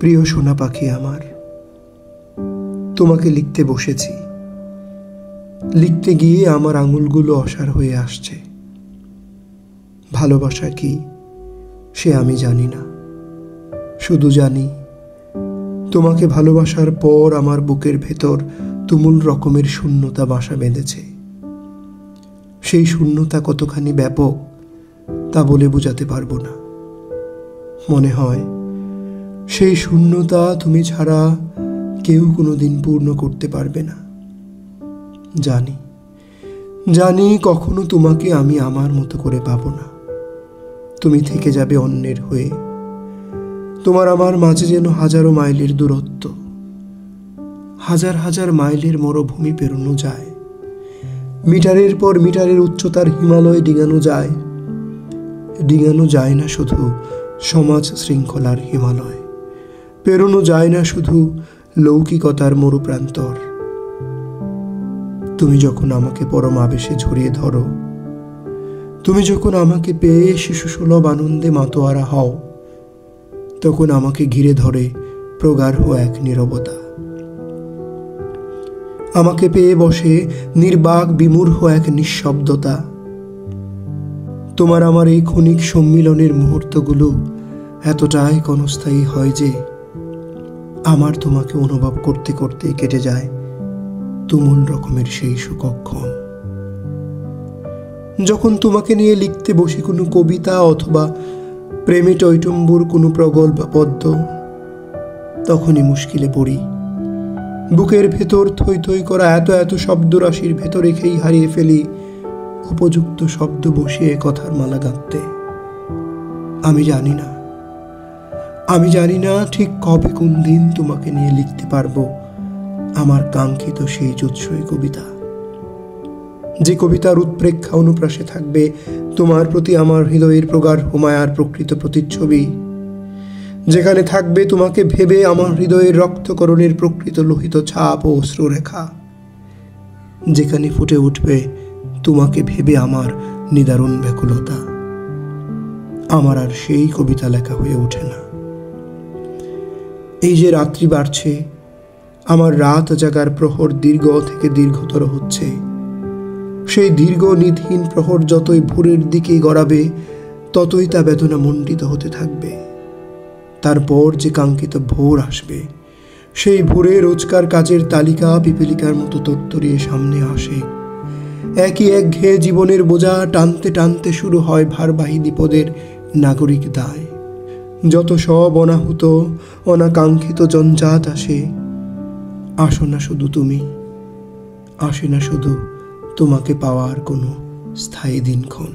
প্রিয় সোনা পাখি আমার, তোমাকে লিখতে বসেছি। লিখতে গিয়ে আমার আঙুলগুলো অসাড় হয়ে আসছে। ভালোবাসা কি সে আমি জানি না, শুধু জানি তোমাকে ভালোবাসার পর আমার বুকের ভেতর তুমুল রকমের শূন্যতা বাসা বেঁধেছে। সেই শূন্যতা কতখানি ব্যাপক তা বলে বোঝাতে পারবো না। মনে হয় সেই শূন্যতা তুমি ছাড়া কেউ কোনোদিন পূর্ণ করতে পারবে না। জানি জানি কখনো তোমাকে আমি আমার মতো করে পাবো না। তুমি থেকে যাবে অন্যের হয়ে। তোমার আমার মাঝে যেন হাজারো মাইলের দূরত্ব, হাজার হাজার মাইলের মরুভূমি পেরোনো যায়। মিটারের পর মিটারের উচ্চতার হিমালয় ডিঙানো যায়। ডিঙানো যায় না শুধু সমাজ শৃঙ্খলার হিমালয়, পেরোনো যায় না শুধু লৌকিকতার মরুপ্রান্তর। তুমি যখন আমাকে পরম আবেশে ঝরিয়ে ধরো, তুমি যখন আমাকে পেয়ে শিশুসুলভ আনন্দে মাতোয়ারা হও, তখন আমাকে ঘিরে ধরে প্রগাঢ় এক নীরবতা। আমাকে পেয়ে বসে নির্বাক বিমূঢ় এক নিঃশব্দতা। তোমার আমার এই ক্ষণিক সম্মিলনের মুহূর্তগুলো এতটাই ক্ষণস্থায়ী হয় যে আমার তোমাকে অনুভব করতে করতে কেটে যায় তুমুল রকমের সেই সুখক্ষণ। যখন তোমাকে নিয়ে লিখতে বসি কোনো কবিতা অথবা প্রেমে টৈটম্বুর কোনো প্রগল্প পদ্য, তখনই মুশকিলে পড়ি। বুকের ভেতর থই থই করা এত এত শব্দরাশির ভেতর রেখেই হারিয়ে ফেলি উপযুক্ত শব্দ বসিয়ে কথার মালা গাঁথতে। আমি জানি না ঠিক কবে কোন দিন তোমাকে নিয়ে লিখতে পারবো আমার কাঙ্ক্ষিত সেই জুৎসই কবিতা, যে কবিতার উৎপ্রেক্ষা অনুপ্রাসে থাকবে তোমার প্রতি আমার হৃদয়ের প্রগাঢ় মায়ার প্রকৃত প্রতিচ্ছবি, যেখানে থাকবে তোমাকে ভেবে আমার হৃদয়ের রক্তকরণের প্রকৃত লোহিত ছাপ ও অশ্রুরেখা, যেখানে ফুটে উঠবে তোমাকে ভেবে আমার নিদারুণ ব্যাকুলতা। আমার আর সেই কবিতা লেখা হয়ে ওঠে না। এই যে রাত্রি বাড়ছে, আমার রাত জাগার প্রহর দীর্ঘ থেকে দীর্ঘতর হচ্ছে। সেই দীর্ঘ নিধহীন প্রহর যতই ভোরের দিকে গড়াবে, ততই তা বেদনা মণ্ডিত হতে থাকবে। তারপর যে কাঙ্ক্ষিত ভোর আসবে, সেই ভোরে রোজকার কাজের তালিকা পিপীলিকার মতো তত্তরিয়ে সামনে আসে। একই একঘেয়ে জীবনের বোঝা টানতে টানতে শুরু হয় ভারবাহী বিপদের নাগরিক দায়। যত সব অনাহুত অনাকাঙ্ক্ষিত জঞ্জাট আসে, আসো না শুধু তুমি, আসে না শুধু তোমাকে পাওয়ার কোনো স্থায়ী দিনক্ষণ।